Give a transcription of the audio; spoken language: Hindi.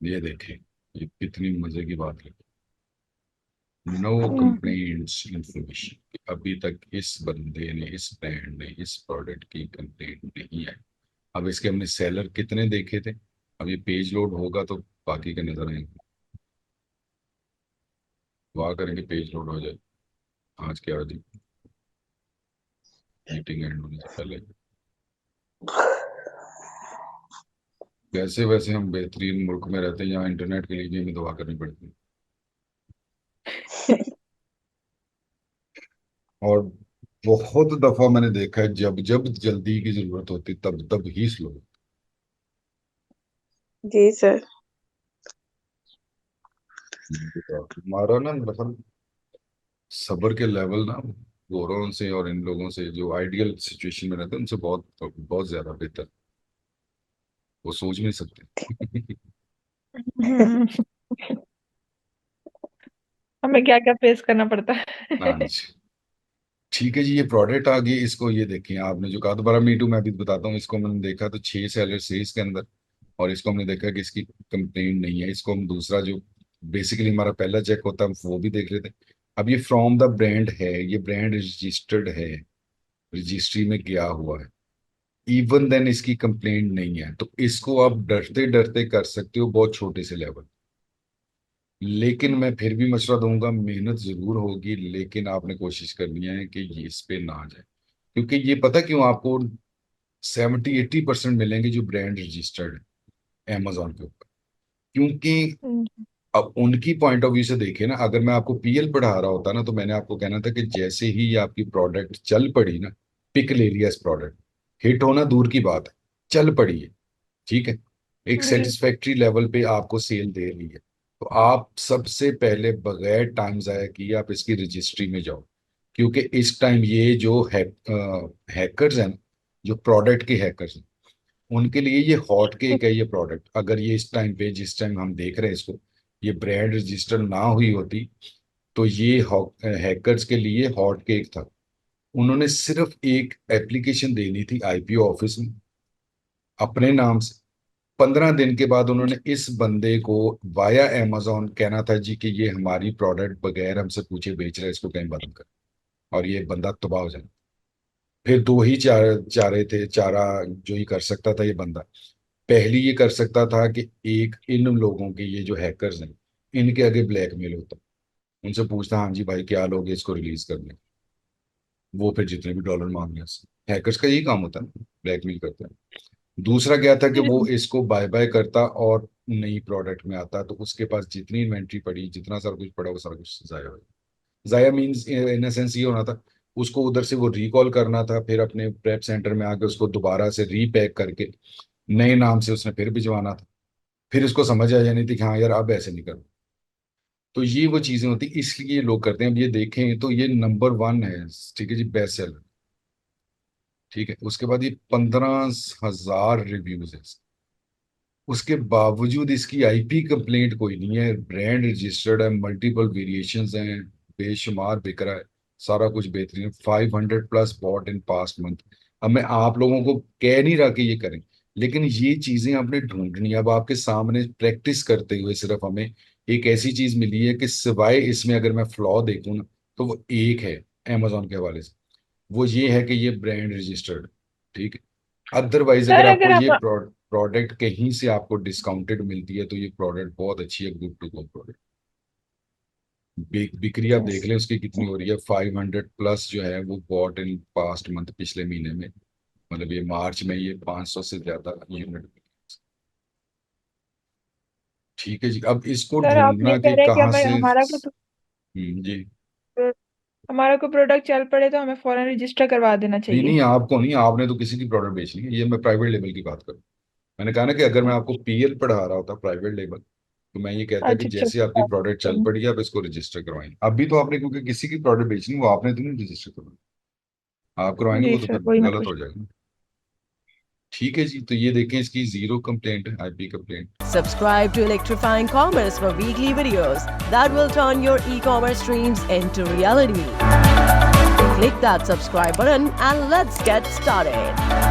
ये देखें, ये कितनी मजे की बात है। नो हम्म। कंप्लेंट्स इंफॉर्मेशन, अभी तक इस बंदे ने, इस ब्रांड ने इस प्रोडक्ट की कंप्लेंट नहीं आई। अब इसके हमने सेलर कितने देखे थे। अब ये पेज लोड होगा तो बाकी के नजर आएंगे। दुआ करेंगे पेज लोड हो जाए आज के दिन, मीटिंग एंड होने से पहले। वैसे वैसे हम बेहतरीन मुल्क में रहते हैं, यहाँ इंटरनेट के लिए भी हमें दुआ करनी पड़ती है। और बहुत दफा मैंने देखा है, जब जब जल्दी की जरूरत होती तब तब ही स्लो। जी सर। हमारा ना मतलब सब्र के लेवल ना गोरों से और इन लोगों से जो आइडियल सिचुएशन में रहते हैं उनसे बहुत बहुत ज्यादा बेहतर। वो सोच नहीं सकते। हम्म। हमें क्या क्या फेस करना पड़ता हाँ है। जी। ठीक है जी, ये प्रोडक्ट आ गई, इसको ये देखिए आपने जो कहा, दोबारा मीटू मैं भी बताता हूँ। इसको मैंने देखा तो 6 सेलर से इसके अंदर, और इसको हमने देखा कि इसकी कंप्लेंट नहीं है। इसको हम दूसरा जो बेसिकली हमारा पहला चेक होता है वो भी देख लेते हैं। अब ये फ्रॉम द ब्रांड है, ये ब्रांड रजिस्टर्ड है, रजिस्ट्री में गया हुआ है। इवन देन इसकी कंप्लेंट नहीं है, तो इसको आप डरते डरते कर सकते हो बहुत छोटे से लेवल। लेकिन मैं फिर भी मशवरा दूंगा, मेहनत जरूर होगी लेकिन आपने कोशिश करनी है कि ये इस पे ना आ जाए। क्योंकि ये पता क्यों, आपको 70-80% मिलेंगे जो ब्रांड रजिस्टर्ड है अमेजोन के ऊपर। क्योंकि हम्म। अब उनकी पॉइंट ऑफ व्यू से देखे ना, अगर मैं आपको पीएल पढ़ा रहा होता ना तो मैंने आपको कहना था कि जैसे ही ये आपकी प्रोडक्ट चल पड़ी ना, पिक ले लिया इस प्रोडक्ट, हिट होना दूर की बात है, चल पड़ी है, ठीक है, एक जी। सेटिस्फैक्ट्री लेवल पे आपको सेल दे रही है, तो आप सबसे पहले बगैर टाइम जाया किए आप इसकी रजिस्ट्री में जाओ। क्योंकि इस टाइम ये जो हैकर्स हैं, जो प्रोडक्ट के हैकर्स हैं, उनके लिए ये हॉट केक है। ये प्रोडक्ट अगर ये इस टाइम पे, जिस टाइम हम देख रहे हैं इसको, ये ब्रांड रजिस्टर ना हुई होती तो ये हैकर्स के लिए हॉट केक था। उन्होंने सिर्फ एक एप्लीकेशन देनी थी आईपीओ ऑफिस में अपने नाम से। 15 दिन के बाद उन्होंने इस बंदे को वाया amazon कहना था जी कि ये हमारी प्रोडक्ट बगैर हमसे पूछे बेच रहा है, इसको कहीं बंद कर, और ये बंदा तबाह हो जाए। फिर दो ही चारे थे, चारा जो ही कर सकता था ये बंदा। पहली ये कर सकता था कि एक इन लोगों के, ये जो हैकर्स हैं, इनके आगे ब्लैकमेल होता, उनसे पूछता हाँ जी भाई क्या लोगे इसको रिलीज करने। वो फिर जितने भी डॉलर मांग रहे हैं, हैकर्स का यही काम होता है ना, ब्लैकमेल करते हैं। दूसरा क्या था कि वो इसको बाय बाय करता और नई प्रोडक्ट में आता, तो उसके पास जितनी इन्वेंट्री पड़ी, जितना सारा कुछ पड़ा, वो सारा कुछ जाया हो गया। जाया मीन्स इन सेंस ये होना था, उसको उधर से वो रिकॉल करना था, फिर अपने प्रेप सेंटर में आके उसको दोबारा से रीपैक करके नए नाम से उसने फिर भिजवाना था। फिर उसको समझ आ जानी थी कि हाँ यार अब ऐसे नहीं करना। तो ये वो चीजें होती, इसलिए लोग करते हैं। अब ये देखें तो ये नंबर 1 है, ठीक है जी, बेस्ट सेलर। ठीक है, उसके बाद ये 15,000 रिव्यूज है। उसके बावजूद इसकी आईपी कंप्लेंट कोई नहीं है, ब्रांड रजिस्टर्ड है, मल्टीपल वेरिएशंस हैं, बेशुमार बिक रहा है, सारा कुछ बेहतरीन। 500+ बॉट इन पास्ट मंथ। अब मैं आप लोगों को कह नहीं रहा कि ये करें, लेकिन ये चीजें आपने ढूंढनी है। अब आपके सामने प्रैक्टिस करते हुए सिर्फ हमें एक ऐसी चीज मिली है कि सिवाय इसमें अगर मैं फ्लॉ देखूं ना, तो वो एक है अमेजोन के हवाले से, वो ये है कि ये ब्रांड रजिस्टर्ड, ठीक है। अदरवाइज अगर सर आपको अगर ये हम प्रोडक्ट कहीं से आपको डिस्काउंटेड मिलती है तो ये प्रोडक्ट बहुत अच्छी है, गुड टू गो प्रोडक्ट। बिक्री आप देख लें उसकी कितनी हो रही है, 500+ जो है वो बॉट इन पास्ट मंथ, पिछले महीने में, मतलब ये मार्च में ये 500 से ज्यादा यूनिट। ठीक है जी, अब इसको सर आप ये ढूंढना कह कि रहे हैं कि कहाँ हमें से। जी। हमारा कोई प्रोडक्ट चल पड़े तो हमें फौरन रजिस्टर करवा देना नहीं चाहिए। नहीं, आपको नहीं, आपने तो किसी की प्रोडक्ट बेचनी है, ये मैं प्राइवेट लेवल की बात करूँ। मैंने कहा ना कि अगर मैं आपको पीएल पढ़ा रहा होता प्राइवेट लेवल, तो मैं ये कहता कि अच्छा अच्छा। जैसे आपकी प्रोडक्ट चल पड़ी है आप इसको रजिस्टर करवाएं। अभी तो आपने क्योंकि किसी की प्रोडक्ट बेचनी, वो आपने तो नहीं रजिस्टर करवाई, आप करवाएंगे जी वो तो सर, फिर वही मैं गलत पूछ। हो जाएगा। ठीक है जी, तो ये देखें इसकी 0 कंप्लेंट है, IP complaint. Subscribe to Electrifying Commerce for weekly videos that will turn your e-commerce dreams into reality. Click that subscribe button and let's get started.